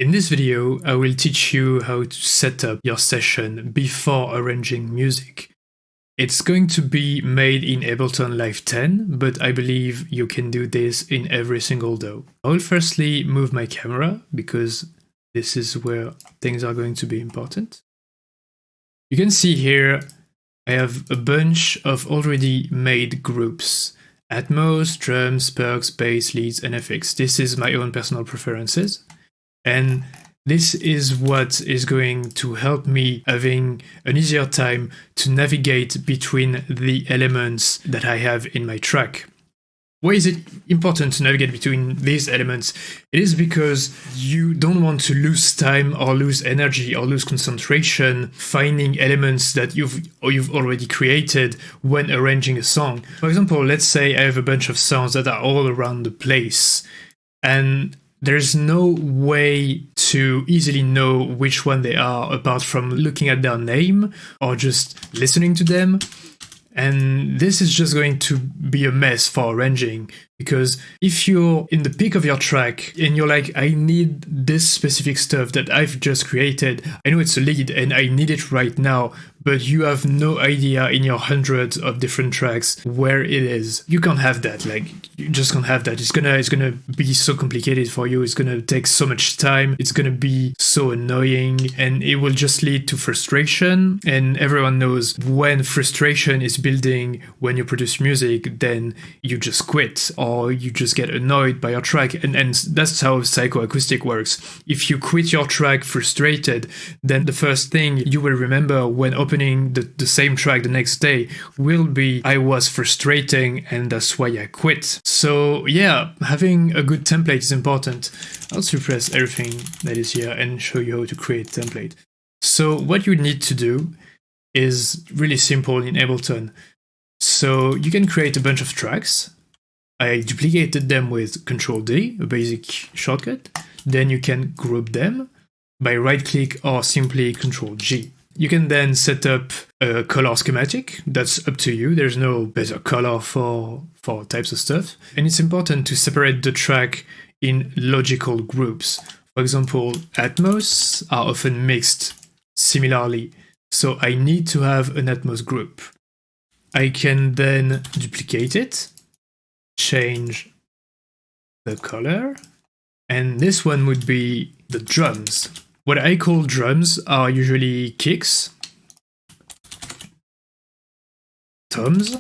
In this video, I will teach you how to set up your session before arranging music. It's going to be made in Ableton Live 10, but I believe you can do this in every single DAW. I will firstly move my camera, because this is where things are going to be important. You can see here, I have a bunch of already made groups. Atmos, drums, perks, bass, leads, and effects. This is my own personal preferences. And this is what is going to help me having an easier time to navigate between the elements that I have in my track. Why is it important to navigate between these elements? It is because you don't want to lose time or lose energy or lose concentration finding elements that you've already created when arranging a song. For example, let's say I have a bunch of songs that are all around the place, and there's no way to easily know which one they are apart from looking at their name or just listening to them. And this is just going to be a mess for arranging, because if you're in the peak of your track and you're like, I need this specific stuff that I've just created, I know it's a lead and I need it right now, but you have no idea in your hundreds of different tracks where it is. You can't have that. Like, you just can't have that. It's gonna be so complicated for you. It's gonna take so much time. It's gonna be so annoying, and it will just lead to frustration. And everyone knows when frustration is building when you produce music, then you just quit or you just get annoyed by your track. And that's how psychoacoustic works. If you quit your track frustrated, then the first thing you will remember when opening the same track the next day will be, I was frustrating and that's why I quit. So yeah, having a good template is important. I'll suppress everything that is here and show you how to create a template. So what you need to do is really simple in Ableton. So you can create a bunch of tracks. I duplicated them with Ctrl-D, a basic shortcut. Then you can group them by right-click or simply Ctrl-G. You can then set up a color schematic. That's up to you. There's no better color for types of stuff. And it's important to separate the track in logical groups. For example, Atmos are often mixed similarly. So I need to have an Atmos group. I can then duplicate it, change the color, and this one would be the drums. What I call drums are usually kicks, toms,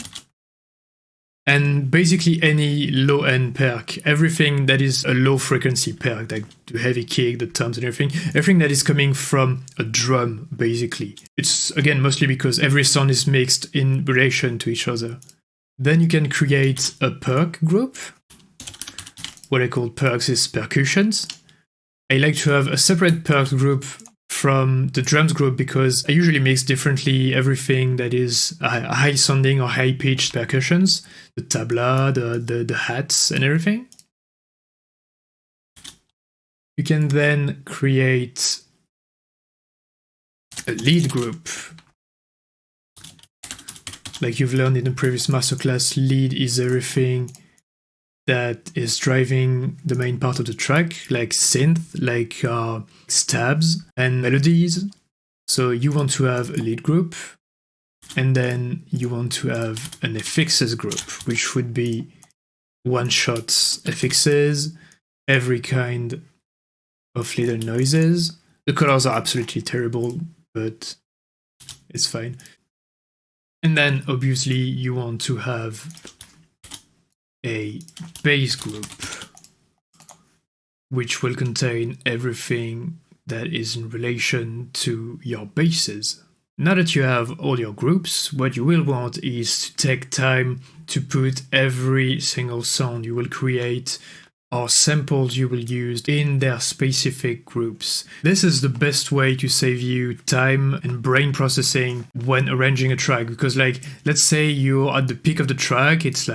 and basically any low-end perk. Everything that is a low-frequency perk, like the heavy kick, the toms and everything that is coming from a drum, basically. It's, again, mostly because every sound is mixed in relation to each other. Then you can create a perk group. What I call perks is percussions. I like to have a separate perks group from the drums group because I usually mix differently everything that is high sounding or high pitched percussions, the tabla, the hats and everything. You can then create a lead group. Like you've learned in the previous masterclass, lead is everything that is driving the main part of the track, like synth, like stabs and melodies. So you want to have a lead group, and then you want to have an FXs group, which would be one-shots FXs, every kind of little noises. The colors are absolutely terrible, but it's fine. And then obviously you want to have a bass group, which will contain everything that is in relation to your basses. Now that you have all your groups, what you will want is to take time to put every single sound you will create or samples you will use in their specific groups. This is the best way to save you time and brain processing when arranging a track, because like, let's say you're at the peak of the track, it's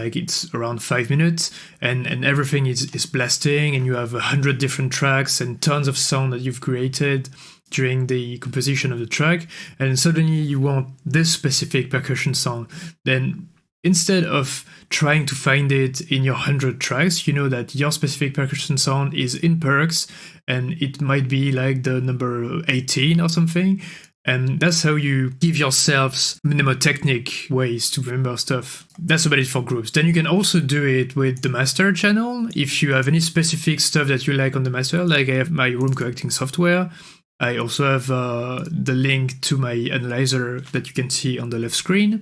around 5 minutes and everything is blasting and you have 100 different tracks and tons of sound that you've created during the composition of the track, and suddenly you want this specific percussion sound. Then Instead of trying to find it in your 100 tracks, you know that your specific percussion sound is in perks, and it might be like the number 18 or something. And that's how you give yourselves mnemotechnic ways to remember stuff. That's about it for groups. Then you can also do it with the master channel. If you have any specific stuff that you like on the master, like I have my room correcting software. I also have the link to my analyzer that you can see on the left screen.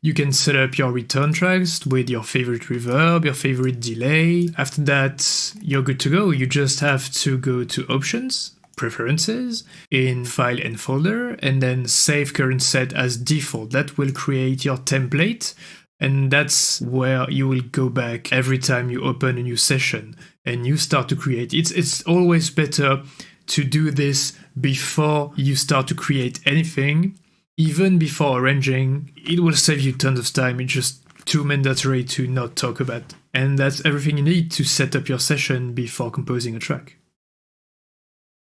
You can set up your return tracks with your favorite reverb, your favorite delay. After that, you're good to go. You just have to go to Options, Preferences, in File and Folder, and then save current set as default. That will create your template, and that's where you will go back every time you open a new session and you start to create. It's always better to do this before you start to create anything. Even before arranging, it will save you tons of time. It's just too mandatory to not talk about. And that's everything you need to set up your session before composing a track.